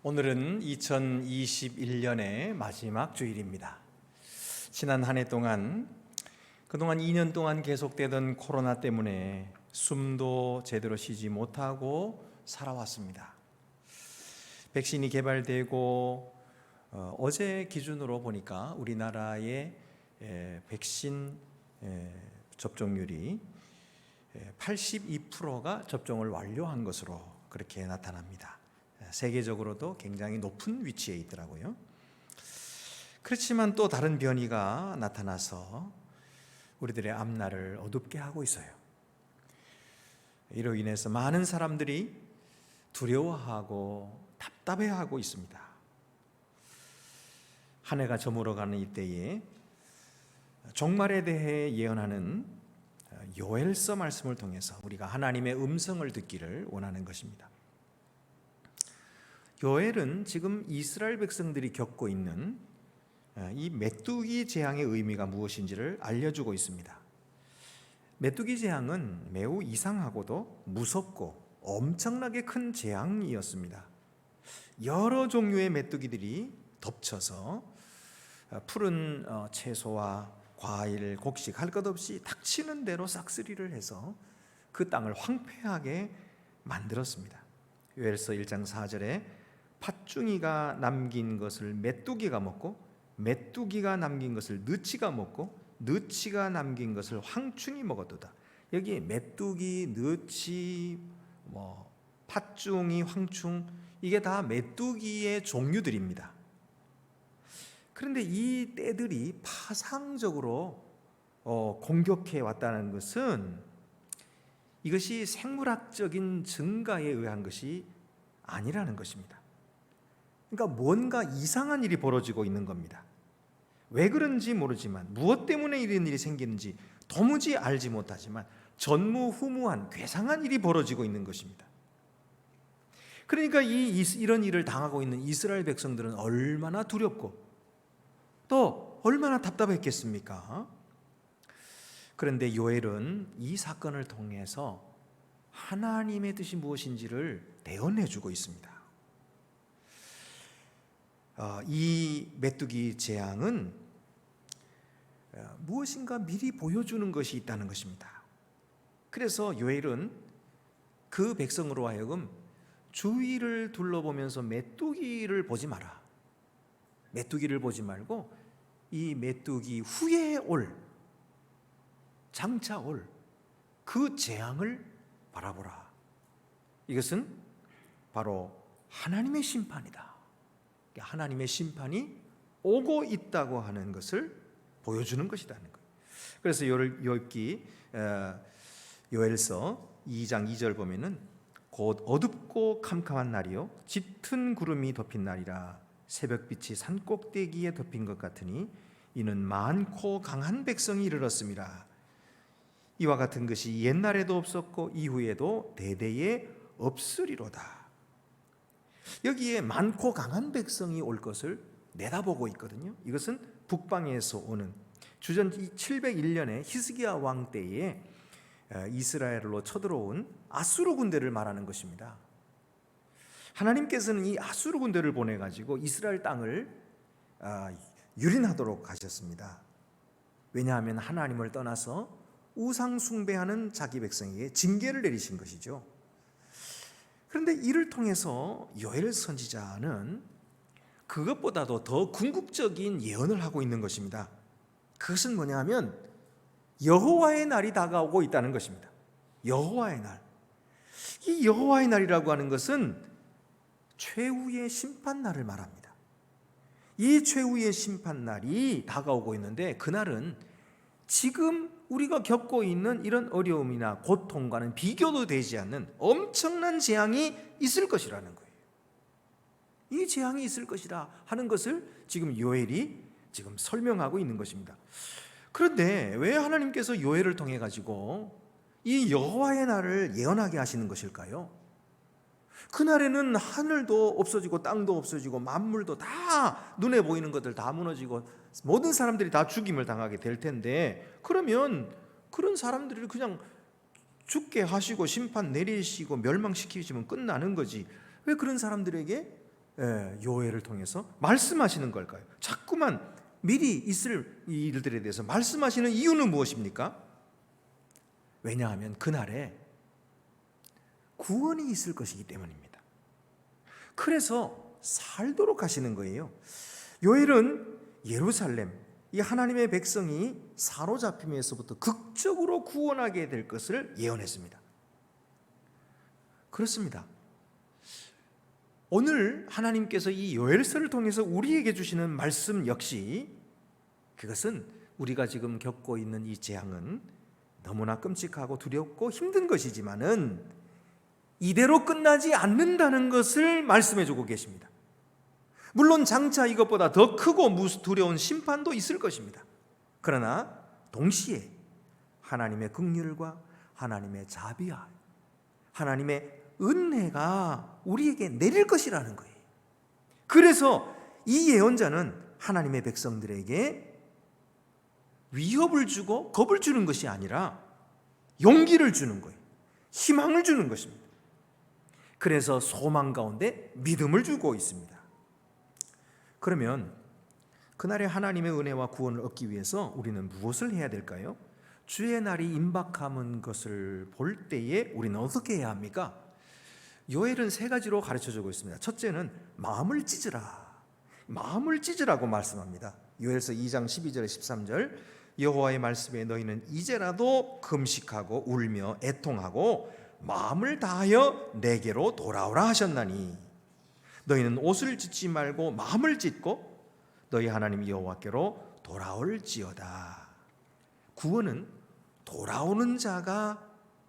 오늘은 2021년의 마지막 주일입니다. 지난 한 해 동안 그동안 2년 동안 계속되던 코로나 때문에 숨도 제대로 쉬지 못하고 살아왔습니다. 백신이 개발되고 어제 기준으로 보니까 우리나라의 백신 접종률이 82%가 접종을 완료한 것으로 그렇게 나타납니다. 세계적으로도 굉장히 높은 위치에 있더라고요. 그렇지만 또 다른 변이가 나타나서 우리들의 앞날을 어둡게 하고 있어요. 이로 인해서 많은 사람들이 두려워하고 답답해하고 있습니다. 한 해가 저물어가는 이때에 종말에 대해 예언하는 요엘서 말씀을 통해서 우리가 하나님의 음성을 듣기를 원하는 것입니다. 요엘은 지금 이스라엘 백성들이 겪고 있는 이 메뚜기 재앙의 의미가 무엇인지를 알려주고 있습니다. 메뚜기 재앙은 매우 이상하고도 무섭고 엄청나게 큰 재앙이었습니다. 여러 종류의 메뚜기들이 덮쳐서 푸른 채소와 과일, 곡식 할 것 없이 닥치는 대로 싹쓸이를 해서 그 땅을 황폐하게 만들었습니다. 요엘서 1장 4절에 팥중이가 남긴 것을 메뚜기가 먹고 메뚜기가 남긴 것을 느치가 먹고 느치가 남긴 것을 황충이 먹었도다. 여기 메뚜기, 느치, 팥중이, 황충 이게 다 메뚜기의 종류들입니다. 그런데 이 떼들이 파상적으로 공격해 왔다는 것은 이것이 생물학적인 증가에 의한 것이 아니라는 것입니다. 그러니까 뭔가 이상한 일이 벌어지고 있는 겁니다. 왜 그런지 모르지만 무엇 때문에 이런 일이 생기는지 도무지 알지 못하지만 전무후무한 괴상한 일이 벌어지고 있는 것입니다. 그러니까 이런 일을 당하고 있는 이스라엘 백성들은 얼마나 두렵고 또 얼마나 답답했겠습니까? 그런데 요엘은 이 사건을 통해서 하나님의 뜻이 무엇인지를 대언해 주고 있습니다. 이 메뚜기 재앙은 무엇인가 미리 보여주는 것이 있다는 것입니다. 그래서 요엘은 그 백성으로 하여금 주위를 둘러보면서 메뚜기를 보지 마라. 메뚜기를 보지 말고 이 메뚜기 후에 장차 올 그 재앙을 바라보라. 이것은 바로 하나님의 심판이다. 하나님의 심판이 오고 있다고 하는 것을 보여주는 것이라는 거예요. 그래서 요엘서 2장 2절 보면은 곧 어둡고 캄캄한 날이요 짙은 구름이 덮인 날이라 새벽빛이 산꼭대기에 덮인 것 같으니 이는 많고 강한 백성이 이르렀음이라. 이와 같은 것이 옛날에도 없었고 이후에도 대대에 없으리로다. 여기에 많고 강한 백성이 올 것을 내다보고 있거든요. 이것은 북방에서 오는 주전 701년에 히스기야 왕 때에 이스라엘로 쳐들어온 아수르 군대를 말하는 것입니다. 하나님께서는 이 아수르 군대를 보내가지고 이스라엘 땅을 유린하도록 하셨습니다. 왜냐하면 하나님을 떠나서 우상 숭배하는 자기 백성에게 징계를 내리신 것이죠. 그런데 이를 통해서 요엘 선지자는 그것보다도 더 궁극적인 예언을 하고 있는 것입니다. 그것은 뭐냐면 여호와의 날이 다가오고 있다는 것입니다. 여호와의 날. 이 여호와의 날이라고 하는 것은 최후의 심판날을 말합니다. 이 최후의 심판날이 다가오고 있는데 그날은 지금 우리가 겪고 있는 이런 어려움이나 고통과는 비교도 되지 않는 엄청난 재앙이 있을 것이라는 거예요. 이 재앙이 있을 것이라 하는 것을 지금 요엘이 지금 설명하고 있는 것입니다. 그런데 왜 하나님께서 요엘을 통해 가지고 이 여호와의 날을 예언하게 하시는 것일까요? 그날에는 하늘도 없어지고 땅도 없어지고 만물도 다 눈에 보이는 것들 다 무너지고 모든 사람들이 다 죽임을 당하게 될 텐데 그러면 그런 사람들을 그냥 죽게 하시고 심판 내리시고 멸망시키시면 끝나는 거지. 왜 그런 사람들에게 요엘을 통해서 말씀하시는 걸까요? 자꾸만 미리 있을 일들에 대해서 말씀하시는 이유는 무엇입니까? 왜냐하면 그날에 구원이 있을 것이기 때문입니다. 그래서 살도록 하시는 거예요. 요엘은 예루살렘, 이 하나님의 백성이 사로잡힘에서부터 극적으로 구원하게 될 것을 예언했습니다. 그렇습니다. 오늘 하나님께서 이 요엘서를 통해서 우리에게 주시는 말씀 역시, 그것은 우리가 지금 겪고 있는 이 재앙은 너무나 끔찍하고 두렵고 힘든 것이지만은 이대로 끝나지 않는다는 것을 말씀해 주고 계십니다. 물론 장차 이것보다 더 크고 두려운 심판도 있을 것입니다. 그러나 동시에 하나님의 긍휼과 하나님의 자비와 하나님의 은혜가 우리에게 내릴 것이라는 거예요. 그래서 이 예언자는 하나님의 백성들에게 위협을 주고 겁을 주는 것이 아니라 용기를 주는 거예요. 희망을 주는 것입니다. 그래서 소망 가운데 믿음을 주고 있습니다. 그러면 그날의 하나님의 은혜와 구원을 얻기 위해서 우리는 무엇을 해야 될까요? 주의 날이 임박하는 것을 볼 때에 우리는 어떻게 해야 합니까? 요엘은 세 가지로 가르쳐주고 있습니다. 첫째는 마음을 찢으라. 마음을 찢으라고 말씀합니다. 요엘서 2장 12절 13절 여호와의 말씀에 너희는 이제라도 금식하고 울며 애통하고 마음을 다하여 내게로 돌아오라 하셨나니 너희는 옷을 찢지 말고 마음을 찢고 너희 하나님 여호와께로 돌아올지어다. 구원은 돌아오는 자가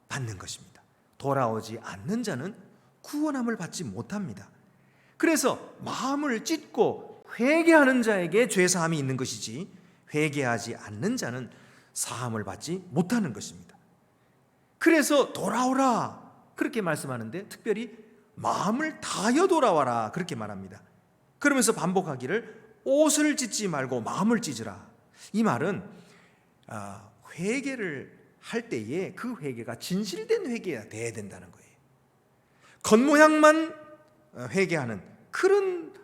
받는 것입니다. 돌아오지 않는 자는 구원함을 받지 못합니다. 그래서 마음을 찢고 회개하는 자에게 죄사함이 있는 것이지 회개하지 않는 자는 사함을 받지 못하는 것입니다. 그래서 돌아오라 그렇게 말씀하는데 특별히 마음을 다하여 돌아와라 그렇게 말합니다. 그러면서 반복하기를 옷을 찢지 말고 마음을 찢으라. 이 말은 회개를 할 때에 그 회개가 진실된 회개가 돼야 된다는 거예요. 겉모양만 회개하는 그런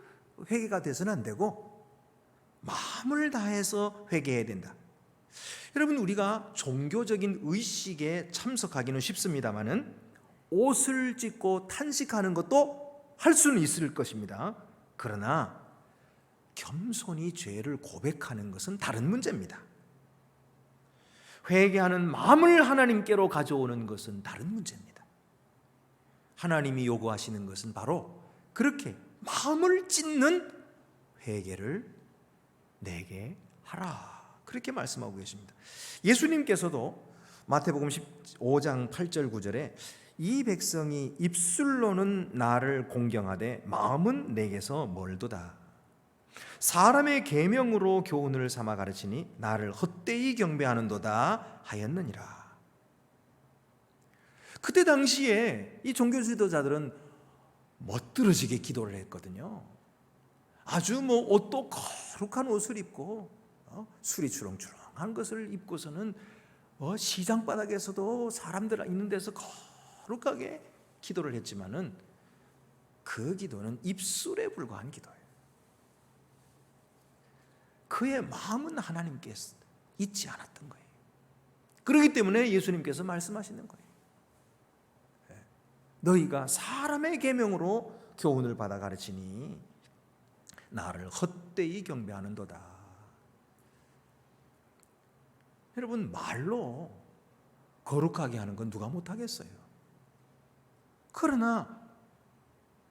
회개가 돼서는 안 되고 마음을 다해서 회개해야 된다. 여러분, 우리가 종교적인 의식에 참석하기는 쉽습니다만은 옷을 찢고 탄식하는 것도 할 수는 있을 것입니다. 그러나 겸손히 죄를 고백하는 것은 다른 문제입니다. 회개하는 마음을 하나님께로 가져오는 것은 다른 문제입니다. 하나님이 요구하시는 것은 바로 그렇게 마음을 찢는 회개를 내게 하라 그렇게 말씀하고 계십니다. 예수님께서도 마태복음 15장 8절 9절에 이 백성이 입술로는 나를 공경하되 마음은 내게서 멀도다. 사람의 계명으로 교훈을 삼아 가르치니 나를 헛되이 경배하는도다 하였느니라. 그때 당시에 이 종교 지도자들은 멋들어지게 기도를 했거든요. 아주 옷도 거룩한 옷을 입고 술이 주렁주렁한 것을 입고서는 시장 바닥에서도 사람들 있는 데서 거룩하게 기도를 했지만은 그 기도는 입술에 불과한 기도예요. 그의 마음은 하나님께 있지 않았던 거예요. 그렇기 때문에 예수님께서 말씀하시는 거예요. 너희가 사람의 계명으로 교훈을 받아 가르치니 나를 헛되이 경배하는도다. 여러분, 말로 거룩하게 하는 건 누가 못하겠어요. 그러나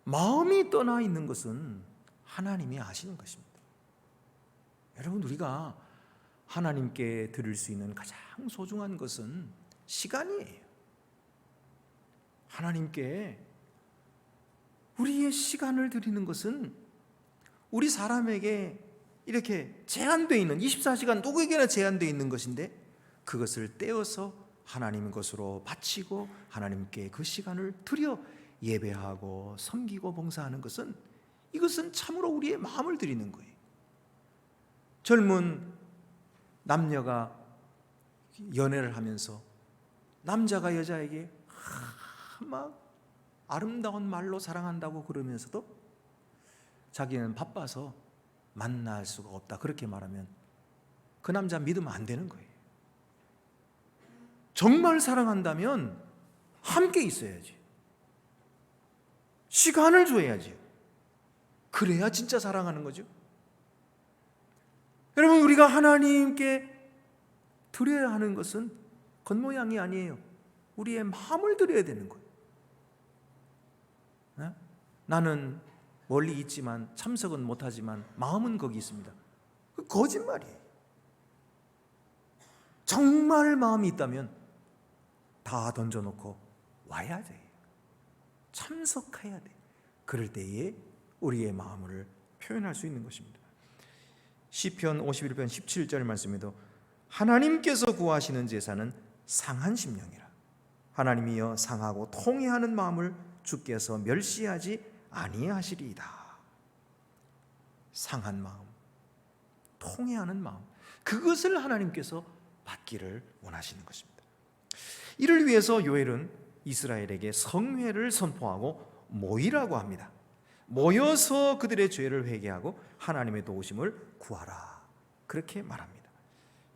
마음이 떠나 있는 것은 하나님이 아시는 것입니다. 여러분, 우리가 하나님께 드릴 수 있는 가장 소중한 것은 시간이에요. 하나님께 우리의 시간을 드리는 것은 우리 사람에게 이렇게 제한되어 있는 24시간 누구에게나 제한되어 있는 것인데 그것을 떼어서 하나님 것으로 바치고 하나님께 그 시간을 드려 예배하고 섬기고 봉사하는 것은 이것은 참으로 우리의 마음을 드리는 거예요. 젊은 남녀가 연애를 하면서 남자가 여자에게 막 아름다운 말로 사랑한다고 그러면서도 자기는 바빠서 만날 수가 없다 그렇게 말하면 그 남자 믿으면 안 되는 거예요. 정말 사랑한다면 함께 있어야지. 시간을 줘야지. 그래야 진짜 사랑하는 거죠. 여러분, 우리가 하나님께 드려야 하는 것은 겉모양이 아니에요. 우리의 마음을 드려야 되는 거예요. 나는 멀리 있지만 참석은 못하지만 마음은 거기 있습니다. 그 거짓말이에요. 정말 마음이 있다면 다 던져놓고 와야 돼요. 참석해야 돼. 그럴 때에 우리의 마음을 표현할 수 있는 것입니다. 시편 51편 17절 말씀에도 하나님께서 구하시는 제사는 상한 심령이라. 하나님이여 상하고 통회하는 마음을 주께서 멸시하지 아니하시리이다. 상한 마음, 통회하는 마음, 그것을 하나님께서 받기를 원하시는 것입니다. 이를 위해서 요엘은 이스라엘에게 성회를 선포하고 모이라고 합니다. 모여서 그들의 죄를 회개하고 하나님의 도우심을 구하라 그렇게 말합니다.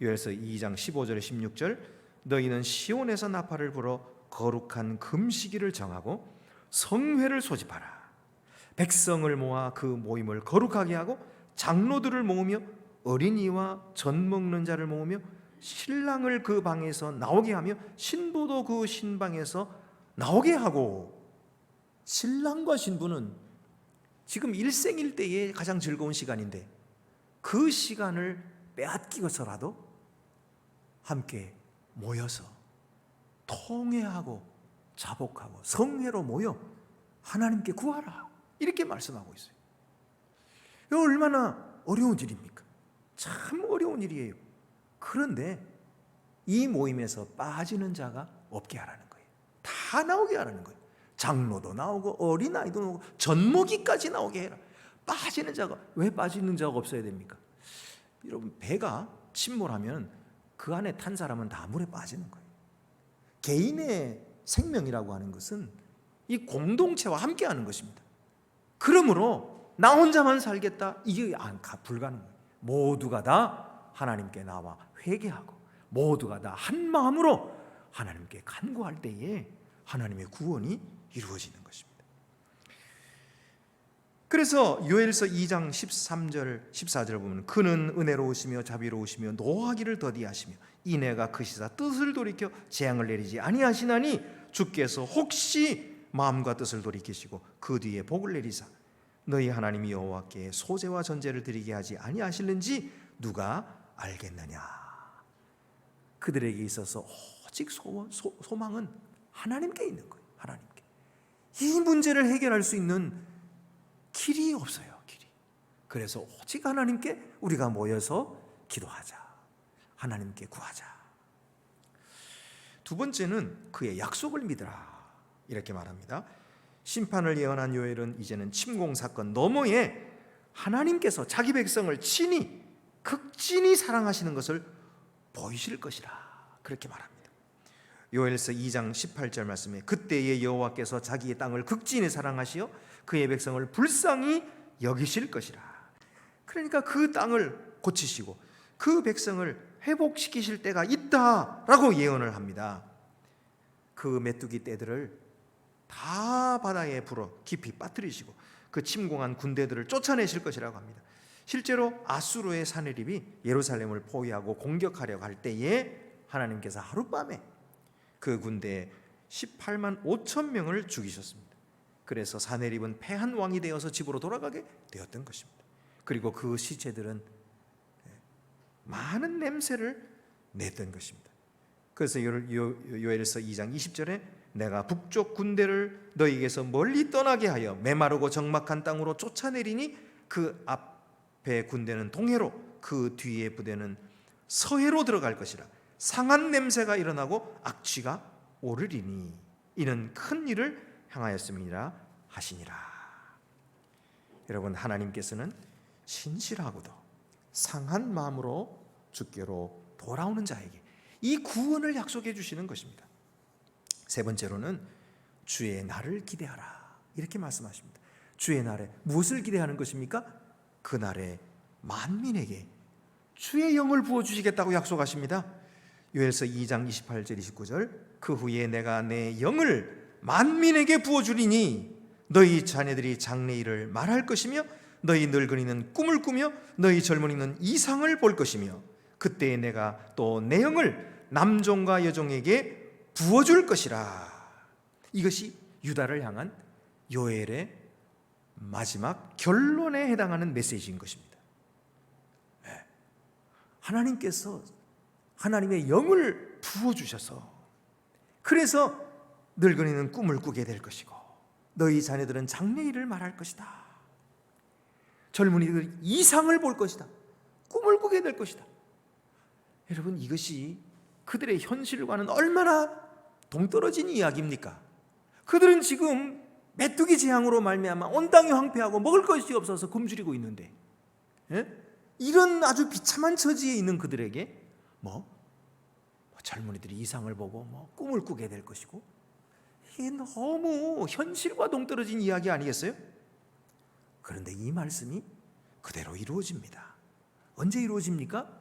요엘서 2장 15절 16절 너희는 시온에서 나팔을 불어 거룩한 금시기를 정하고 성회를 소집하라. 백성을 모아 그 모임을 거룩하게 하고 장로들을 모으며 어린이와 젖 먹는 자를 모으며 신랑을 그 방에서 나오게 하며 신부도 그 신방에서 나오게 하고. 신랑과 신부는 지금 일생일대의 가장 즐거운 시간인데 그 시간을 빼앗기고서라도 함께 모여서 통회하고 자복하고 성회로 모여 하나님께 구하라 이렇게 말씀하고 있어요. 이거 얼마나 어려운 일입니까? 참 어려운 일이에요. 그런데 이 모임에서 빠지는 자가 없게 하라는 거예요. 다 나오게 하라는 거예요. 장로도 나오고 어린아이도 나오고 젖먹이까지 나오게 해라. 빠지는 자가, 왜 빠지는 자가 없어야 됩니까? 여러분, 배가 침몰하면 그 안에 탄 사람은 다 물에 빠지는 거예요. 개인의 생명이라고 하는 것은 이 공동체와 함께 하는 것입니다. 그러므로 나 혼자만 살겠다, 이게 불가능해요. 모두가 다 하나님께 나와 회개하고 모두가 다 한 마음으로 하나님께 간구할 때에 하나님의 구원이 이루어지는 것입니다. 그래서 요엘서 2장 13절 14절을 보면 그는 은혜로우시며 자비로우시며 노하기를 더디하시며 이내가 크시사 뜻을 돌이켜 재앙을 내리지 아니하시나니 주께서 혹시 마음과 뜻을 돌이키시고 그 뒤에 복을 내리사 너희 하나님 여호와께 소제와 전제를 드리게 하지 아니하실는지 누가 알겠느냐. 그들에게 있어서 오직 소망은 하나님께 있는 거예요. 하나님께. 이 문제를 해결할 수 있는 길이 없어요. 길이. 그래서 오직 하나님께 우리가 모여서 기도하자. 하나님께 구하자. 두 번째는 그의 약속을 믿으라 이렇게 말합니다. 심판을 예언한 요엘은 이제는 침공 사건 너머에 하나님께서 자기 백성을 극진히 사랑하시는 것을 보이실 것이라 그렇게 말합니다. 요엘서 2장 18절 말씀에 그때의 여호와께서 자기의 땅을 극진히 사랑하시어 그의 백성을 불쌍히 여기실 것이라. 그러니까 그 땅을 고치시고 그 백성을 회복시키실 때가 있다라고 예언을 합니다. 그 메뚜기 떼들을 다 바다에 불어 깊이 빠뜨리시고 그 침공한 군대들을 쫓아내실 것이라고 합니다. 실제로 아수르의 사내립이 예루살렘을 포위하고 공격하려고 할 때에 하나님께서 하룻밤에 그 군대에 18만 5천 명을 죽이셨습니다. 그래서 사내립은 패한 왕이 되어서 집으로 돌아가게 되었던 것입니다. 그리고 그 시체들은 많은 냄새를 냈던 것입니다. 그래서 요엘서 2장 20절에 내가 북쪽 군대를 너희에게서 멀리 떠나게 하여 메마르고 적막한 땅으로 쫓아내리니 그 앞에 군대는 동해로 그 뒤에 부대는 서해로 들어갈 것이라. 상한 냄새가 일어나고 악취가 오르리니 이는 큰 일을 향하였음이라 하시니라. 여러분, 하나님께서는 신실하고도 상한 마음으로 주께로 돌아오는 자에게 이 구원을 약속해 주시는 것입니다. 세 번째로는 주의 날을 기대하라 이렇게 말씀하십니다. 주의 날에 무엇을 기대하는 것입니까? 그날에 만민에게 주의 영을 부어주시겠다고 약속하십니다. 요엘서 2장 28절 29절 그 후에 내가 내 영을 만민에게 부어주리니 너희 자녀들이 장래일을 말할 것이며 너희 늙은이는 꿈을 꾸며 너희 젊은이는 이상을 볼 것이며 그때에 내가 또 내 영을 남종과 여종에게 부어줄 것이라. 이것이 유다를 향한 요엘의 마지막 결론에 해당하는 메시지인 것입니다. 하나님께서 하나님의 영을 부어주셔서 그래서 늙은이는 꿈을 꾸게 될 것이고 너희 자녀들은 장래일을 말할 것이다. 젊은이들 이상을 볼 것이다. 꿈을 꾸게 될 것이다. 여러분, 이것이 그들의 현실과는 얼마나 동떨어진 이야기입니까? 그들은 지금 메뚜기 재앙으로 말미암아 온 땅이 황폐하고 먹을 것이 없어서 굶주리고 있는데, 이런 아주 비참한 처지에 있는 그들에게 젊은이들이 이상을 보고 꿈을 꾸게 될 것이고, 이게 너무 현실과 동떨어진 이야기 아니겠어요? 그런데 이 말씀이 그대로 이루어집니다. 언제 이루어집니까?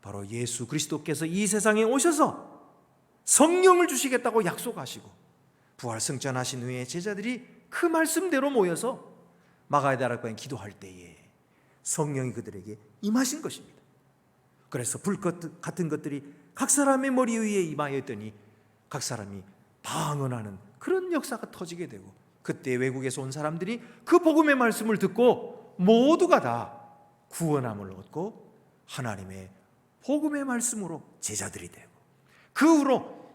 바로 예수 그리스도께서 이 세상에 오셔서 성령을 주시겠다고 약속하시고 부활 승천하신 후에 제자들이 그 말씀대로 모여서 마가의 다락방에 기도할 때에 성령이 그들에게 임하신 것입니다. 그래서 불 같은 것들이 각 사람의 머리 위에 임하였더니 각 사람이 다 응원하는 그런 역사가 터지게 되고, 그때 외국에서 온 사람들이 그 복음의 말씀을 듣고 모두가 다 구원함을 얻고 하나님의 복음의 말씀으로 제자들이 되고, 그 후로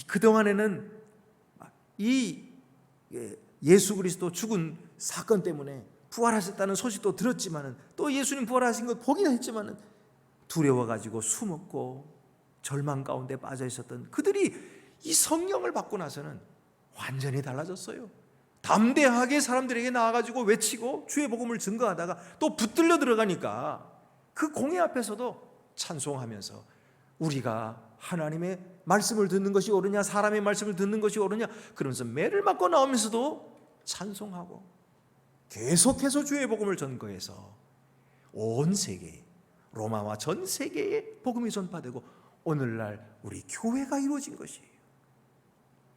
그동안에는 이 예수 그리스도 죽은 사건 때문에 부활하셨다는 소식도 들었지만은, 또 예수님 부활하신 것 보기는 했지만은 두려워가지고 숨었고 절망 가운데 빠져 있었던 그들이 이 성령을 받고 나서는 완전히 달라졌어요. 담대하게 사람들에게 나와가지고 외치고 주의 복음을 증거하다가 또 붙들려 들어가니까 그 공회 앞에서도 찬송하면서 우리가 하나님의 말씀을 듣는 것이 옳으냐 사람의 말씀을 듣는 것이 옳으냐 그러면서 매를 맞고 나오면서도 찬송하고 계속해서 주의 복음을 전거해서 온 세계, 로마와 전 세계에 복음이 전파되고 오늘날 우리 교회가 이루어진 것이에요.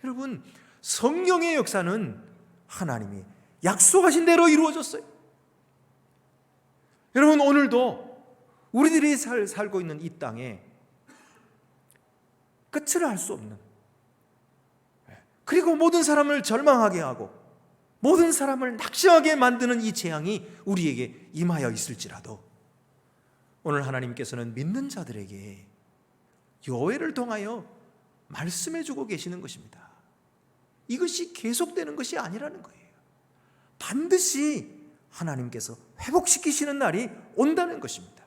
여러분, 성령의 역사는 하나님이 약속하신 대로 이루어졌어요. 여러분, 오늘도 우리들이 살고 있는 이 땅에 끝을 알 수 없는, 그리고 모든 사람을 절망하게 하고 모든 사람을 낙심하게 만드는 이 재앙이 우리에게 임하여 있을지라도 오늘 하나님께서는 믿는 자들에게 요엘을 통하여 말씀해 주고 계시는 것입니다. 이것이 계속되는 것이 아니라는 거예요. 반드시 하나님께서 회복시키시는 날이 온다는 것입니다.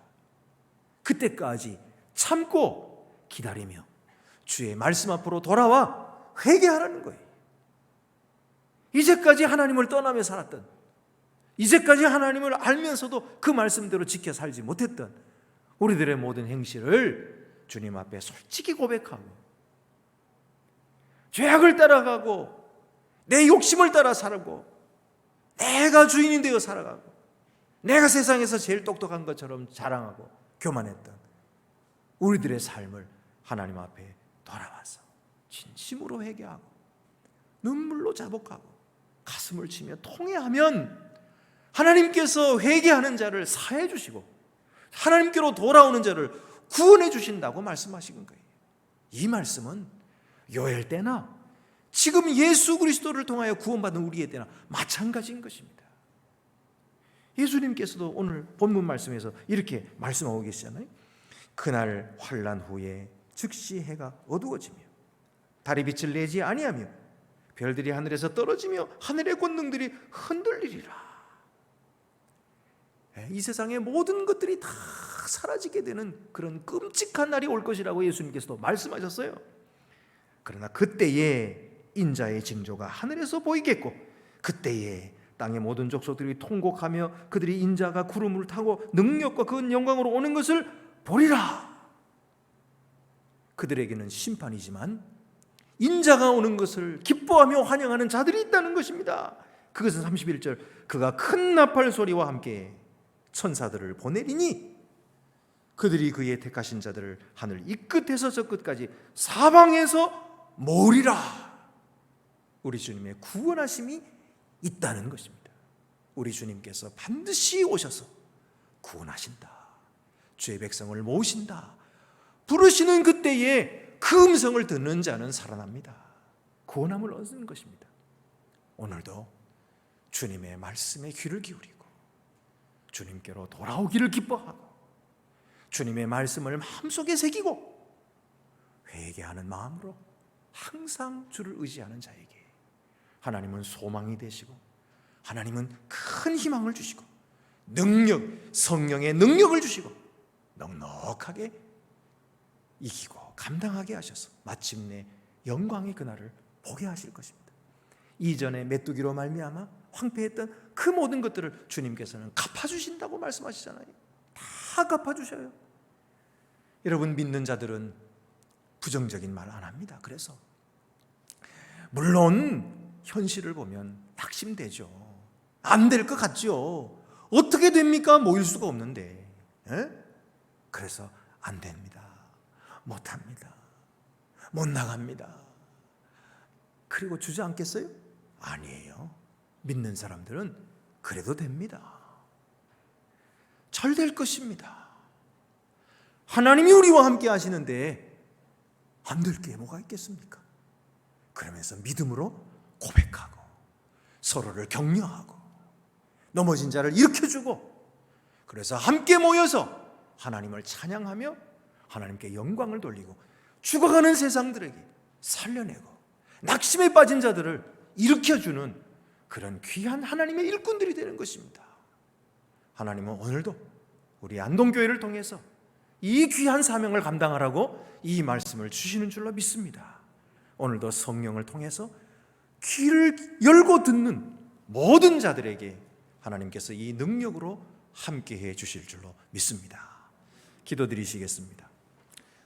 그때까지 참고 기다리며 주의 말씀 앞으로 돌아와 회개하라는 거예요. 이제까지 하나님을 떠나며 살았던, 이제까지 하나님을 알면서도 그 말씀대로 지켜 살지 못했던 우리들의 모든 행실을 주님 앞에 솔직히 고백하고 죄악을 따라가고 내 욕심을 따라 살고 내가 주인이 되어 살아가고 내가 세상에서 제일 똑똑한 것처럼 자랑하고 교만했던 우리들의 삶을 하나님 앞에 돌아와서 진심으로 회개하고 눈물로 자복하고 가슴을 치며 통회하면 하나님께서 회개하는 자를 사해 주시고 하나님께로 돌아오는 자를 구원해 주신다고 말씀하신 거예요. 이 말씀은 요엘 때나 지금 예수 그리스도를 통하여 구원받은 우리의 때나 마찬가지인 것입니다. 예수님께서도 오늘 본문 말씀에서 이렇게 말씀하고 계시잖아요. 그날 환난 후에 즉시 해가 어두워지며 달이 빛을 내지 아니하며 별들이 하늘에서 떨어지며 하늘의 권능들이 흔들리리라. 이 세상의 모든 것들이 다 사라지게 되는 그런 끔찍한 날이 올 것이라고 예수님께서도 말씀하셨어요. 그러나 그때에 인자의 징조가 하늘에서 보이겠고 그때에 땅의 모든 족속들이 통곡하며 그들이 인자가 구름을 타고 능력과 그 영광으로 오는 것을 보리라. 그들에게는 심판이지만 인자가 오는 것을 기뻐하며 환영하는 자들이 있다는 것입니다. 그것은 31절 그가 큰 나팔 소리와 함께 천사들을 보내리니 그들이 그의 택하신 자들을 하늘 이 끝에서 저 끝까지 사방에서 모으리라. 우리 주님의 구원하심이 있다는 것입니다. 우리 주님께서 반드시 오셔서 구원하신다. 주의 백성을 모으신다. 부르시는 그때에 그 음성을 듣는 자는 살아납니다. 구원함을 얻는 것입니다. 오늘도 주님의 말씀에 귀를 기울이고 주님께로 돌아오기를 기뻐하고 주님의 말씀을 마음속에 새기고 회개하는 마음으로 항상 주를 의지하는 자에게 하나님은 소망이 되시고 하나님은 큰 희망을 주시고 능력, 성령의 능력을 주시고 넉넉하게 이기고 감당하게 하셔서 마침내 영광의 그날을 보게 하실 것입니다. 이전에 메뚜기로 말미암아 황폐했던 그 모든 것들을 주님께서는 갚아주신다고 말씀하시잖아요. 다 갚아주셔요. 여러분, 믿는 자들은 부정적인 말 안 합니다. 그래서 물론 현실을 보면 낙심되죠. 안 될 것 같죠. 어떻게 됩니까? 모일 수가 없는데. 그래서 안 됩니다. 못합니다. 못 나갑니다. 그리고 주저앉겠어요? 아니에요. 믿는 사람들은 그래도 됩니다. 잘 될 것입니다. 하나님이 우리와 함께 하시는데 안 될 게 뭐가 있겠습니까? 그러면서 믿음으로 고백하고 서로를 격려하고 넘어진 자를 일으켜주고 그래서 함께 모여서 하나님을 찬양하며 하나님께 영광을 돌리고 죽어가는 세상들에게 살려내고 낙심에 빠진 자들을 일으켜주는 그런 귀한 하나님의 일꾼들이 되는 것입니다. 하나님은 오늘도 우리 안동교회를 통해서 이 귀한 사명을 감당하라고 이 말씀을 주시는 줄로 믿습니다. 오늘도 성령을 통해서 귀를 열고 듣는 모든 자들에게 하나님께서 이 능력으로 함께해 주실 줄로 믿습니다. 기도드리시겠습니다.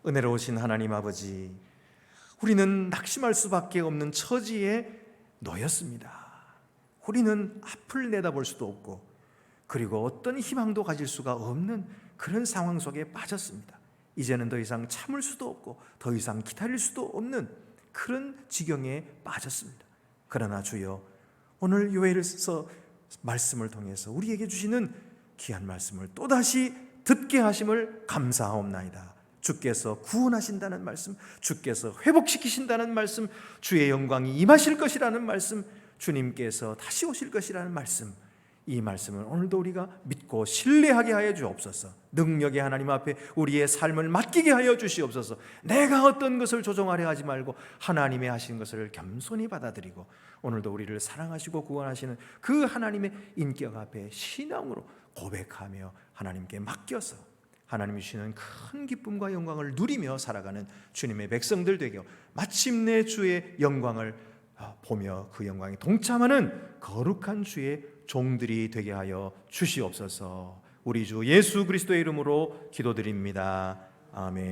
은혜로우신 하나님 아버지, 우리는 낙심할 수밖에 없는 처지에 놓였습니다. 우리는 앞을 내다볼 수도 없고 그리고 어떤 희망도 가질 수가 없는 그런 상황 속에 빠졌습니다. 이제는 더 이상 참을 수도 없고 더 이상 기다릴 수도 없는 그런 지경에 빠졌습니다. 그러나 주여, 오늘 요엘서 말씀을 통해서 우리에게 주시는 귀한 말씀을 또다시 듣게 하심을 감사하옵나이다. 주께서 구원하신다는 말씀, 주께서 회복시키신다는 말씀, 주의 영광이 임하실 것이라는 말씀, 주님께서 다시 오실 것이라는 말씀, 이 말씀은 오늘도 우리가 믿고 신뢰하게 하여 주옵소서. 능력의 하나님 앞에 우리의 삶을 맡기게 하여 주시옵소서. 내가 어떤 것을 조종하려 하지 말고 하나님의 하신 것을 겸손히 받아들이고 오늘도 우리를 사랑하시고 구원하시는 그 하나님의 인격 앞에 신앙으로 고백하며 하나님께 맡겨서 하나님이 주시는 큰 기쁨과 영광을 누리며 살아가는 주님의 백성들 되게 마침내 주의 영광을 보며 그 영광에 동참하는 거룩한 주의 종들이 되게 하여 주시옵소서. 우리 주 예수 그리스도의 이름으로 기도드립니다. 아멘.